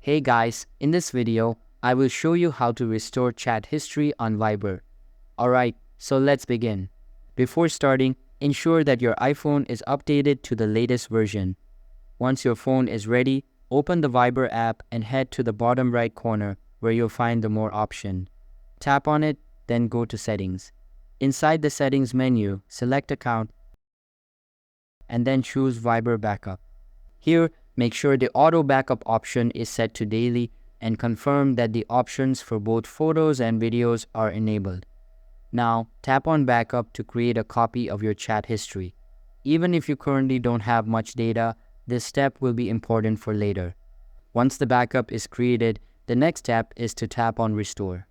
Hey guys, in this video, I will show you how to restore chat history on Viber. Alright, so let's begin. Before starting, ensure that your iPhone is updated to the latest version. Once your phone is ready, open the Viber app and head to the bottom right corner where you'll find the More option. Tap on it, then go to Settings. Inside the Settings menu, select Account and then choose Viber Backup. Here, make sure the Auto Backup option is set to Daily and confirm that the options for both photos and videos are enabled. Now, tap on Backup to create a copy of your chat history. Even if you currently don't have much data, this step will be important for later. Once the backup is created, the next step is to tap on Restore.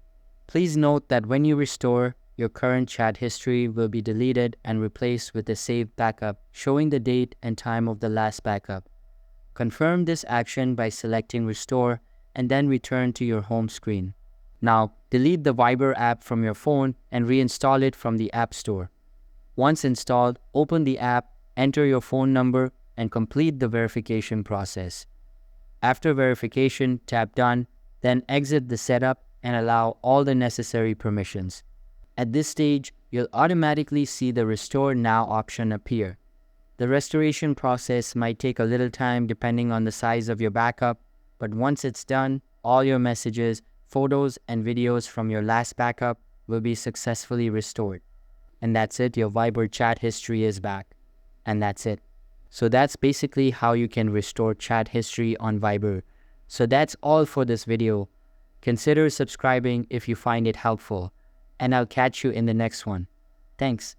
Please note that when you restore, your current chat history will be deleted and replaced with a saved backup showing the date and time of the last backup. Confirm this action by selecting Restore and then return to your home screen. Now, delete the Viber app from your phone and reinstall it from the App Store. Once installed, open the app, enter your phone number, and complete the verification process. After verification, tap Done, then exit the setup and allow all the necessary permissions. At this stage, you'll automatically see the Restore Now option appear. The restoration process might take a little time depending on the size of your backup, but once it's done, all your messages, photos, and videos from your last backup will be successfully restored. And that's it, your Viber chat history is back. And that's it. So that's basically how you can restore chat history on Viber. So that's all for this video. Consider subscribing if you find it helpful, and I'll catch you in the next one. Thanks.